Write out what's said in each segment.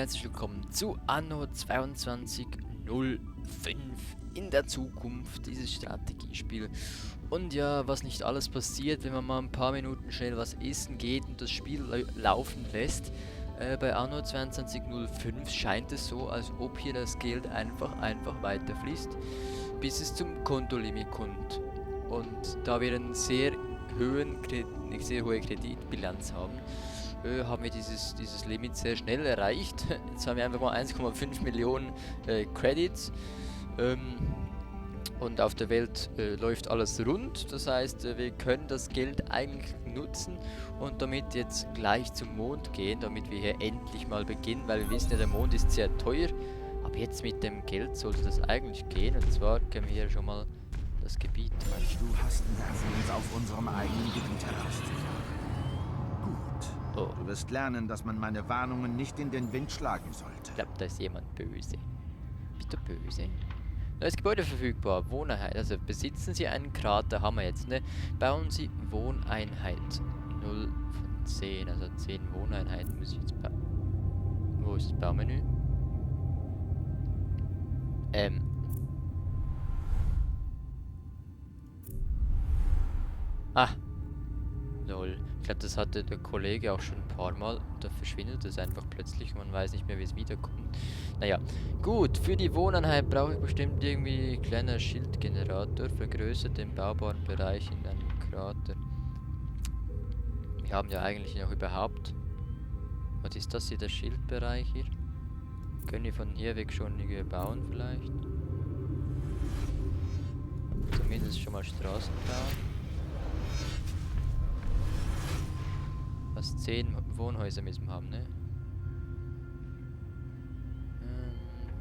herzlich willkommen zu Anno 2205 in der Zukunft, dieses Strategiespiel. Und ja, was nicht alles passiert, wenn man mal ein paar Minuten schnell was essen geht und das Spiel laufen lässt. Bei Anno 2205 scheint es so, als ob hier das Geld einfach weiter fließt, bis es zum Kontolimit kommt. Und da wir eine sehr hohe Kreditbilanz haben, haben wir dieses Limit sehr schnell erreicht. Jetzt haben wir einfach mal 1,5 Millionen Credits. Und auf der Welt läuft alles rund. Das heißt, wir können das Geld eigentlich nutzen und damit jetzt gleich zum Mond gehen, damit wir hier endlich mal beginnen, weil wir wissen ja, der Mond ist sehr teuer. Aber jetzt mit dem Geld sollte das eigentlich gehen. Und zwar können wir hier schon mal das Gebiet an. Du hast Nerven, uns auf unserem eigenen Gebiet herauszujagen. Gut. Oh. Du wirst lernen, dass man meine Warnungen nicht in den Wind schlagen sollte. Ich glaube, da ist jemand böse. Bist du böse? Neues Gebäude verfügbar. Wohneinheit. Also besitzen Sie einen Krater, haben wir jetzt, ne? Bauen Sie Wohneinheit. 0 von 10. Also 10 Wohneinheiten muss ich jetzt bauen. Wo ist das Baumenü? Ah. Lol. Ich glaube, das hatte der Kollege auch schon ein paar Mal. Da verschwindet es einfach plötzlich und man weiß nicht mehr, wie es wiederkommt. Naja, gut. Für die Wohneinheit brauche ich bestimmt irgendwie einen kleinen Schildgenerator. Vergrößert den baubaren Bereich in einem Krater. Wir haben ja eigentlich noch überhaupt... Was ist das hier, der Schildbereich hier? Können wir von hier weg schon bauen vielleicht? Zumindest schon mal Straßen bauen. Was 10 Wohnhäuser müssen wir haben, ne?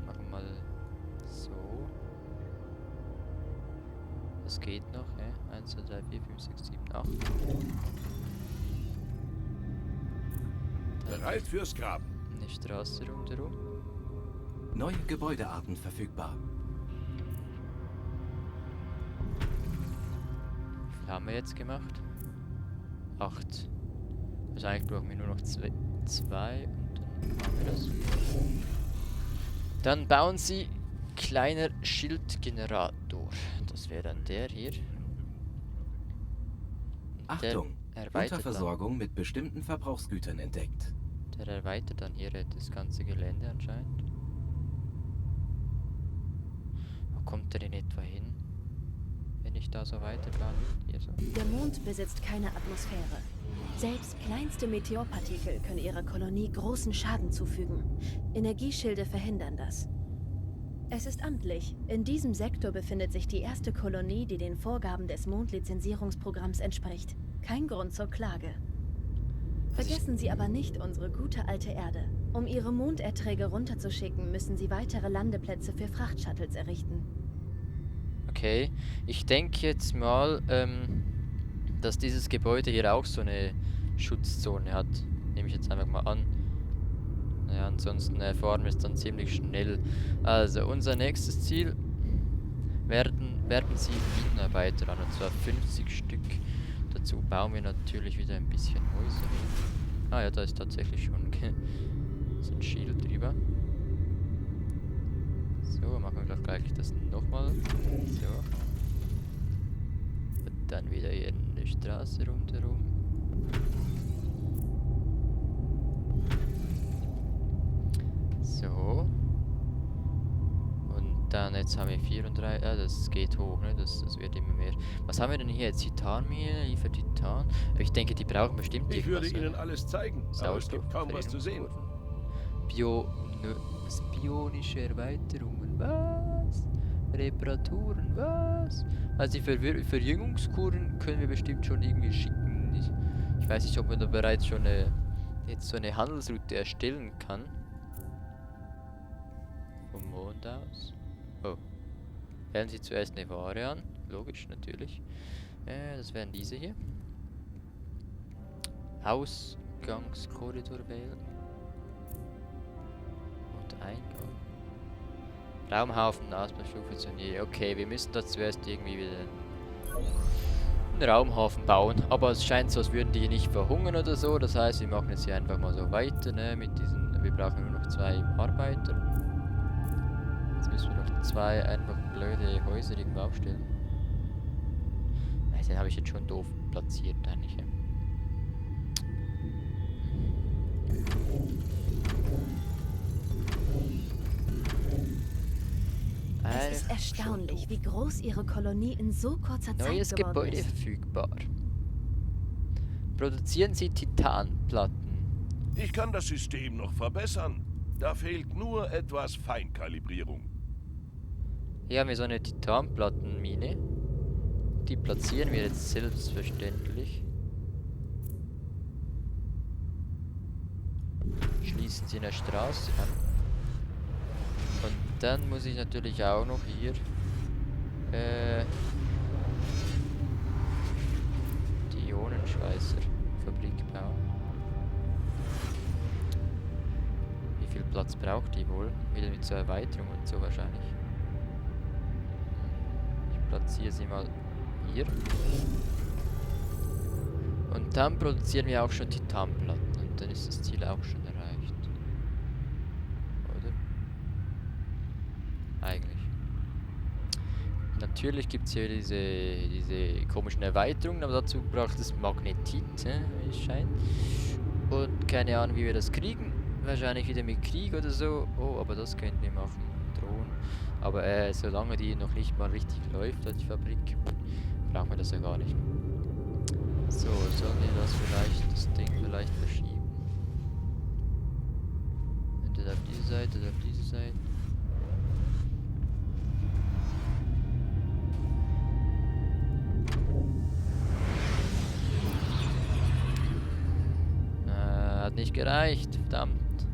Machen wir mal so. Das geht noch, ne? 1, 2, 3, 4, 5, 6, 7, 8. Bereit fürs Graben. Eine Straße rundherum. Neue Gebäudearten verfügbar. Wie viel haben wir jetzt gemacht? 8. Wahrscheinlich brauchen wir nur noch 2 und dann haben wir das. Dann bauen Sie kleiner Schildgenerator. Das wäre dann der hier. Achtung! Der erweitert Unterversorgung mit bestimmten Verbrauchsgütern entdeckt. Der erweitert dann hier das ganze Gelände anscheinend. Wo kommt der in etwa hin? Wenn ich da so weiterbauen will? Hier so. Der Mond besitzt keine Atmosphäre. Selbst kleinste Meteorpartikel können ihrer Kolonie großen Schaden zufügen. Energieschilde verhindern das. Es ist amtlich. In diesem Sektor befindet sich die erste Kolonie, die den Vorgaben des Mondlizenzierungsprogramms entspricht. Kein Grund zur Klage. Vergessen Sie aber nicht unsere gute alte Erde. Um Ihre Monderträge runterzuschicken, müssen Sie weitere Landeplätze für Frachtshuttles errichten. Okay, ich denke jetzt mal, dass dieses Gebäude hier auch so eine Schutzzone hat. Nehme ich jetzt einfach mal an. Naja, ansonsten erfahren wir es dann ziemlich schnell. Also, unser nächstes Ziel werden Sie Minenarbeiter an, und zwar 50 Stück. Dazu bauen wir natürlich wieder ein bisschen Häuser. Ah ja, da ist tatsächlich schon so ein Schild drüber. So, machen wir gleich das nochmal. So. Und dann wieder hier eine Straße rundherum. So. Und dann, jetzt haben wir 34. Ja, das geht hoch, ne? Das wird immer mehr. Was haben wir denn hier? Titanmine, liefert Titan. Aber ich denke, die brauchen bestimmt Ich würde irgendwas, Ihnen alles zeigen, aber es Sauerstoff, gibt kaum was zu sehen. Bionische Erweiterungen, was? Reparaturen, was? Also die Verjüngungskuren können wir bestimmt schon irgendwie schicken. Ich weiß nicht, ob man da bereits schon jetzt so eine Handelsroute erstellen kann. Vom Mond aus. Oh. Wählen Sie zuerst eine Ware an. Logisch, natürlich. Das wären diese hier. Ausgangskorridor wählen. Und Eingang. Raumhafen, Ausbaustufe zu Nähe. Okay, wir müssen da zuerst irgendwie wieder einen Raumhafen bauen. Aber es scheint so, als würden die nicht verhungern oder so. Das heißt, wir machen jetzt hier einfach mal so weiter, ne, mit diesen wir brauchen nur noch 2 Arbeiter. Jetzt müssen wir noch 2 einfach blöde Häuser irgendwo aufstellen. Den habe ich jetzt schon doof platziert eigentlich. Ja. Es ist erstaunlich, wie groß ihre Kolonie in so kurzer Zeit Neues geworden Gebäude ist. verfügbar. Produzieren Sie Titanplatten. Ich kann das System noch verbessern. Da fehlt nur etwas Feinkalibrierung. Hier haben wir so eine Titanplattenmine. Die platzieren wir jetzt selbstverständlich. Schließen sie in der Straße an. Und dann muss ich natürlich auch noch hier die Ionenschweißerfabrik bauen. Wie viel Platz braucht die wohl? Wieder mit zur Erweiterung und so wahrscheinlich. Ich platziere sie mal hier. Und dann produzieren wir auch schon Titanplatten und dann ist das Ziel auch schon erreicht. Oder? Eigentlich. Natürlich gibt es hier diese komischen Erweiterungen, aber dazu braucht es Magnetit, wie es scheint. Und keine Ahnung, wie wir das kriegen. Wahrscheinlich wieder mit Krieg oder so. Oh, aber das könnten wir machen. Drohnen. Aber solange die noch nicht mal richtig läuft, die Fabrik, brauchen wir das ja gar nicht. So, sollen wir das Ding vielleicht verschieben? Entweder auf diese Seite oder auf diese Seite. Hat nicht gereicht, verdammt.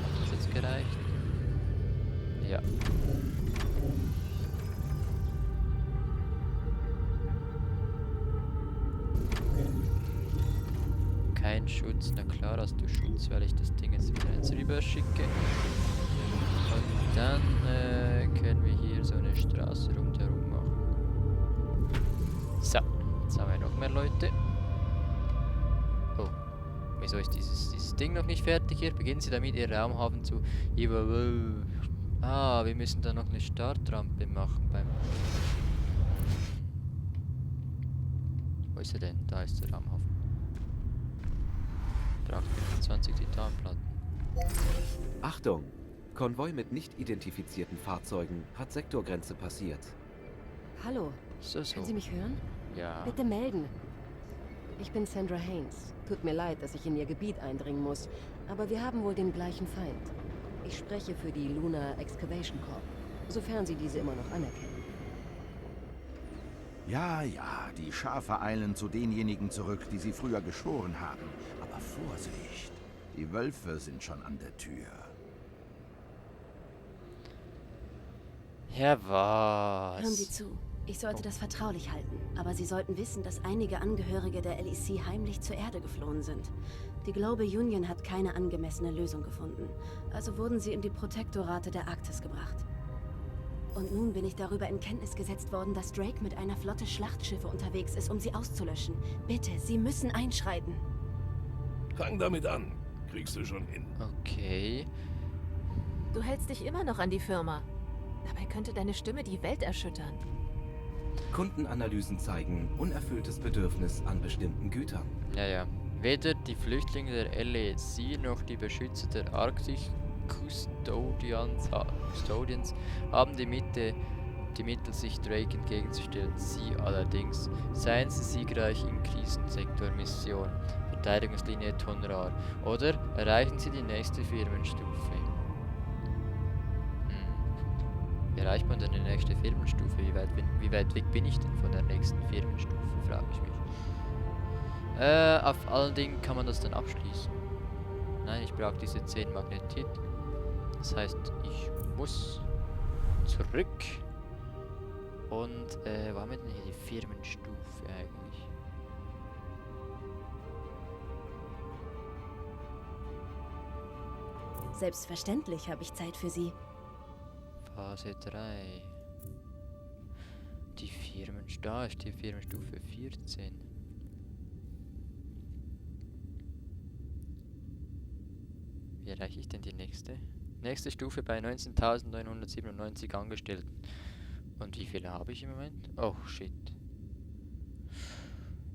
Hat das jetzt gereicht? Ja. Kein Schutz, na klar hast du Schutz, weil ich das Ding jetzt wieder jetzt rüber schicke. Und dann können wir hier so eine Straße rundherum machen. So, jetzt haben wir noch mehr Leute. Oh, wieso ist dieses Ding noch nicht fertig hier? Beginnen Sie damit, Ihr Raumhafen zu... Ah, wir müssen da noch eine Startrampe machen beim... Wo ist er denn? Da ist der Raumhafen. Braucht 25 Titanplatten. Achtung! Konvoi mit nicht identifizierten Fahrzeugen hat Sektorgrenze passiert. Hallo, So. können Sie mich hören? Ja. Bitte melden. Ich bin Sandra Haynes. Tut mir leid, dass ich in Ihr Gebiet eindringen muss, aber wir haben wohl den gleichen Feind. Ich spreche für die Lunar Excavation Corp, sofern Sie diese immer noch anerkennen. Ja, die Schafe eilen zu denjenigen zurück, die sie früher geschworen haben. Aber Vorsicht, die Wölfe sind schon an der Tür. Ja, was? Hören Sie zu. Ich sollte das vertraulich halten, aber Sie sollten wissen, dass einige Angehörige der LEC heimlich zur Erde geflohen sind. Die Global Union hat keine angemessene Lösung gefunden, also wurden sie in die Protektorate der Arktis gebracht. Und nun bin ich darüber in Kenntnis gesetzt worden, dass Drake mit einer Flotte Schlachtschiffe unterwegs ist, um sie auszulöschen. Bitte, Sie müssen einschreiten. Fang damit an. Kriegst du schon hin. Okay. Du hältst dich immer noch an die Firma. Dabei könnte deine Stimme die Welt erschüttern. Kundenanalysen zeigen unerfülltes Bedürfnis an bestimmten Gütern. Ja. Weder die Flüchtlinge der LEC noch die Beschützer der Arctic Custodians haben die Mittel, sich Drake entgegenzustellen. Sie allerdings. Seien sie siegreich im Krisensektor-Mission, Verteidigungslinie Tonrar, oder erreichen sie die nächste Firmenstufe. Wie erreicht man denn die nächste Firmenstufe? Wie weit weg bin ich denn von der nächsten Firmenstufe, frage ich mich. Auf allen Dingen kann man das dann abschließen. Nein, ich brauche diese 10 Magnetit. Das heißt, ich muss zurück. Und, wo haben wir denn hier die Firmenstufe eigentlich? Selbstverständlich habe ich Zeit für Sie. Phase 3. die Firmen? Da ist die Firmenstufe 14. Wie erreiche ich denn die nächste? Nächste Stufe bei 19.997 Angestellten. Und wie viele habe ich im Moment? Oh, shit.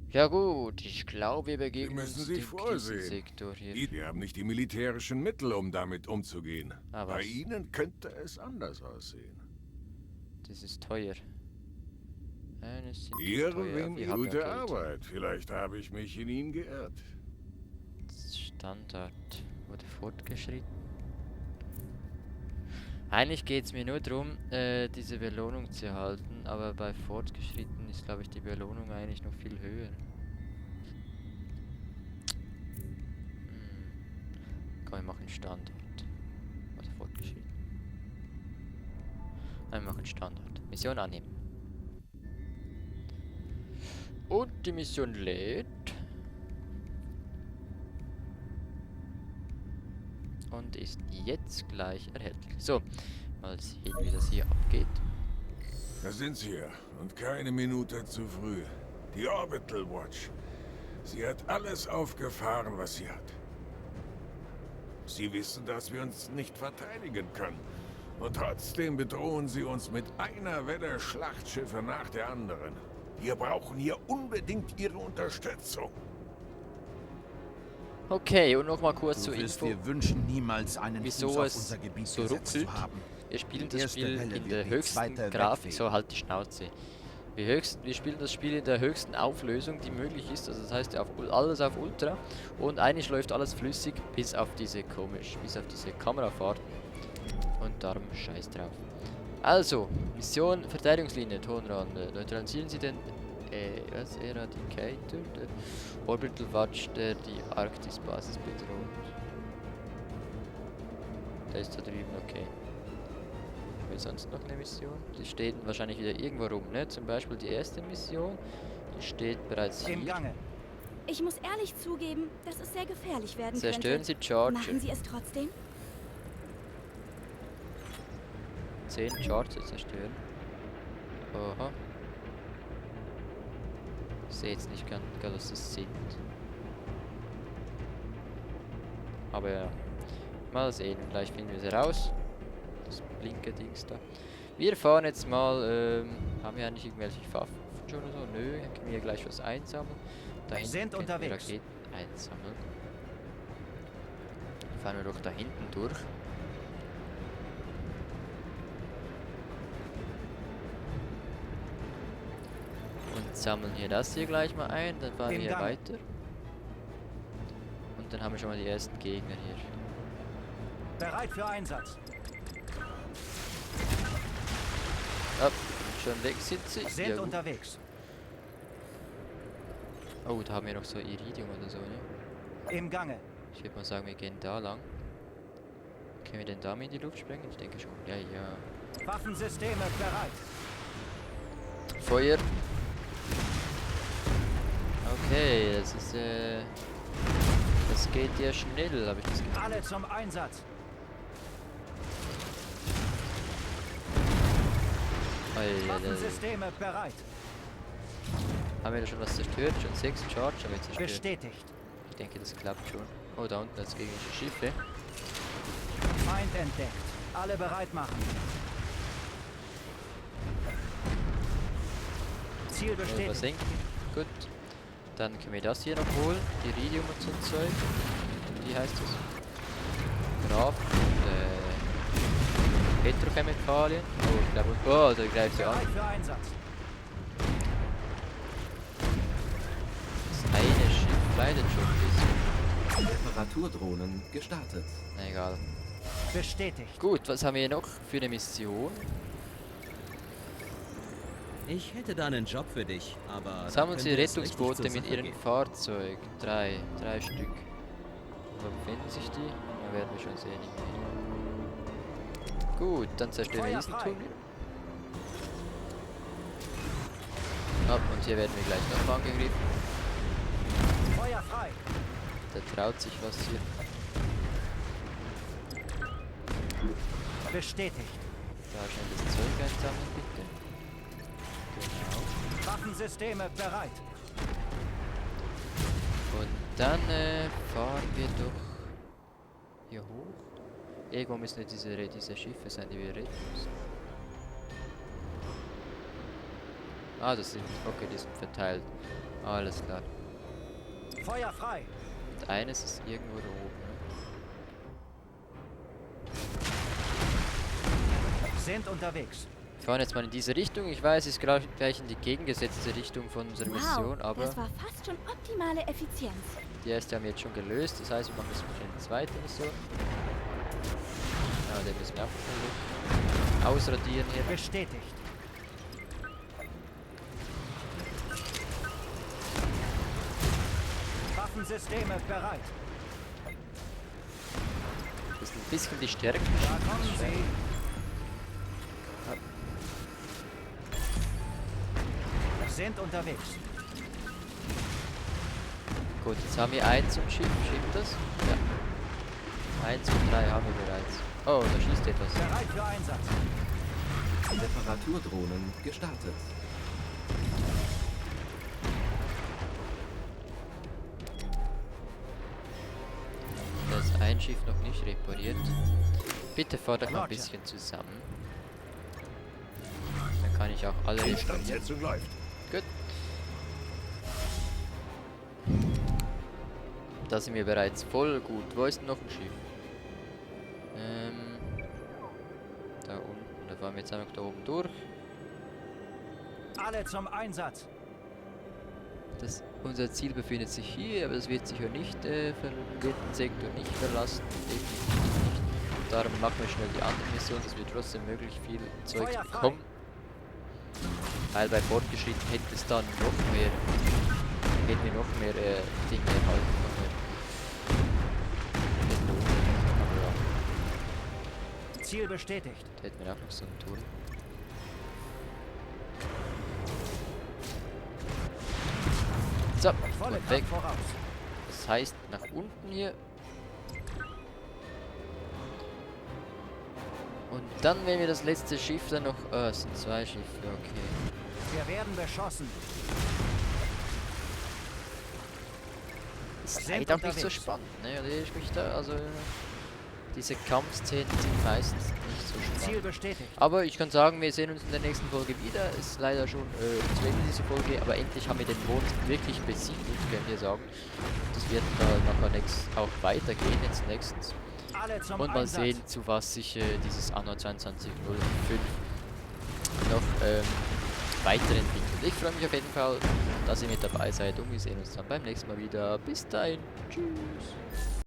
Ja gut, ich glaube, wir begeben müssen uns sich dem vorsehen. Krisensektor hier. Wir haben nicht die militärischen Mittel, um damit umzugehen. Aber Bei Ihnen könnte es anders aussehen. das ist teuer. Das sind Ihre teuer, wir haben ja gute Geld. Arbeit. Vielleicht habe ich mich in Ihnen geirrt. Standard wurde fortgeschritten. Eigentlich geht es mir nur darum, diese Belohnung zu erhalten, aber bei fortgeschritten ist, glaube ich, die Belohnung eigentlich noch viel höher. Komm, wir machen Standard. Oder fortgeschritten. Nein, wir machen Standard. Mission annehmen. Und die Mission lädt. Und ist jetzt gleich erhältlich. So, mal sehen, wie das hier abgeht. Da sind Sie ja. Und keine Minute zu früh. Die Orbital Watch. Sie hat alles aufgefahren, was sie hat. Sie wissen, dass wir uns nicht verteidigen können. Und trotzdem bedrohen sie uns mit einer Welle Schlachtschiffe nach der anderen. Wir brauchen hier unbedingt Ihre Unterstützung. Okay, und nochmal kurz Du zur wirst Info, dir wünschen, niemals einen wieso Fuß auf es unser Gebiet so gesetzt ruckelt. zu haben. Wir spielen Die das erste Spiel Welle in wird der die höchsten zweite Grafik, wegfegen. so halt die Schnauze. Wir spielen das Spiel in der höchsten Auflösung, die möglich ist, also das heißt alles auf Ultra. Und eigentlich läuft alles flüssig, bis auf diese Kamerafahrt. Und darum scheiß drauf. Also, Mission Verteidigungslinie, Tonrande. Neutralisieren Sie den Eradicator, der Orbital Watch, der die Arktis-Basis bedroht. Der ist da drüben, okay. Haben wir sonst noch eine Mission? Die steht wahrscheinlich wieder irgendwo rum, ne? Zum Beispiel die erste Mission, die steht bereits hier. Im Gange. Ich muss ehrlich zugeben, dass es sehr gefährlich werden Zerstören könnte. Sie Charger. Machen Sie es trotzdem? 10 Charger zerstören. Oha. Ich sehe jetzt nicht ganz, was das sind. Aber ja. Mal sehen, gleich finden wir sie raus. Das Blinker-Dings da. Wir fahren jetzt mal, haben wir eigentlich irgendwelche Waffen schon oder so? Nö, dann können wir hier gleich was einsammeln. Da hinten Sind können wir unterwegs. Raketen einsammeln. Fahren wir doch da hinten durch. Und sammeln hier das hier gleich mal ein, dann fahren wir Im hier Gang. weiter. Und dann haben wir schon mal die ersten Gegner hier. Bereit für Einsatz. Ja, schon weg sind sie. Sind Ja, gut. unterwegs. Oh, da haben wir noch so Iridium oder so, ne? Im Gange. Ich würde mal sagen, wir gehen da lang. Können wir den da in die Luft sprengen? Ich denke schon. Ja, ja. Waffensysteme bereit. Feuer. Okay, das ist, das geht ja schnell, habe ich das Gefühl. Alle zum Einsatz. Alter, Waffensysteme bereit. haben wir da schon was zerstört? Schon 6 Charge haben wir zerstört. Bestätigt. Ich denke, das klappt schon. Oh, da unten ist gegnerische Schiffe. Feind entdeckt. Alle bereit machen. Ziel Schnell bestätigt. versenken. Gut. Dann können wir das hier noch holen. Iridium und so ein Zeug. Wie heißt das? Grab. Petrochemikalien. Oh, ich glaube. Oh, da greift sie an. Bereit für Einsatz. Das eine Schiff leidet schon ein bisschen. Reparaturdrohnen gestartet. Na egal. Bestätigt. Gut, was haben wir hier noch für eine Mission? Ich hätte da einen Job für dich, aber... Sammeln Sie könnte es richtig Rettungsboote zur mit Sache Ihrem gehen. Fahrzeug. Drei Stück. Wo befinden sich die? Da werden wir schon sehen. Gut, dann zerstören wir Feuer diesen frei. Tunnel. Und hier werden wir gleich noch angegriffen. Feuer frei. Der traut sich was hier. Bestätigt. Da schnell das Zeug einsammeln, bitte. Genau. Waffensysteme bereit. Und dann fahren wir doch hier hoch. Irgendwo müssen diese Schiffe sein, die wir retten müssen. Ah, das sind, okay, die sind verteilt. Alles klar. Feuer frei. Und eines ist irgendwo da oben. Sind unterwegs. Wir fahren jetzt mal in diese Richtung. Ich weiß, es ist gleich in die gegengesetzte Richtung von unserer Mission, aber das war fast schon optimale Effizienz. die erste haben wir jetzt schon gelöst. Das heißt, wir machen jetzt eine zweite Mission. Ja, den müssen wir auch schnell ausradieren hier. Bestätigt. Waffensysteme bereit. Das sind ein bisschen die Stärken. Da kommen sie. Sind unterwegs. Gut, jetzt haben wir 1 im Schiff. Schiebt das? Ja. 1 und 3 haben wir bereits. Oh, da schießt etwas. Bereit für Einsatz. Reparaturdrohnen gestartet. Da ist ein Schiff noch nicht repariert. Bitte fahrt mal ein bisschen zusammen. Dann kann ich auch alle reparieren. Instandsetzung läuft. Gut. Da sind wir bereits voll gut. Wo ist denn noch ein Schiff? Da unten. Da fahren wir jetzt einfach da oben durch. Alle zum Einsatz. Unser Ziel befindet sich hier, aber es wird sicher nicht wird den Sektor nicht verlassen. Definitiv nicht. Und darum machen wir schnell die andere Mission, dass wir trotzdem möglichst viel Zeugs Feuer frei. bekommen. Weil bei fortgeschritten hätte es dann noch mehr, hätten wir noch mehr Dinge erhalten, noch mehr Belohnungen. Aber ja, Ziel bestätigt. da hätten wir auch noch so einen Turm. So, Volle und weg. Kraft voraus. Das heißt, nach unten hier. Und dann, wenn wir das letzte Schiff dann noch... es sind 2 Schiffe, okay. Wir werden beschossen. Ist Sind leider auch nicht so unterwegs. spannend, ne? Also ich mich da, also... Diese Kampfszenen sind meistens nicht so Ziel spannend. bestätigt. Aber ich kann sagen, wir sehen uns in der nächsten Folge wieder. Ist leider schon zu Ende diese Folge, aber endlich haben wir den Mond wirklich besiegt, können wir sagen. Das wird nachher auch weitergehen jetzt nächstens. Alle zum Und mal Einsatz. sehen, zu was sich dieses Anno 2205 noch weiterentwickelt. Ich freue mich auf jeden Fall, dass ihr mit dabei seid und wir sehen uns dann beim nächsten Mal wieder. Bis dahin. Tschüss.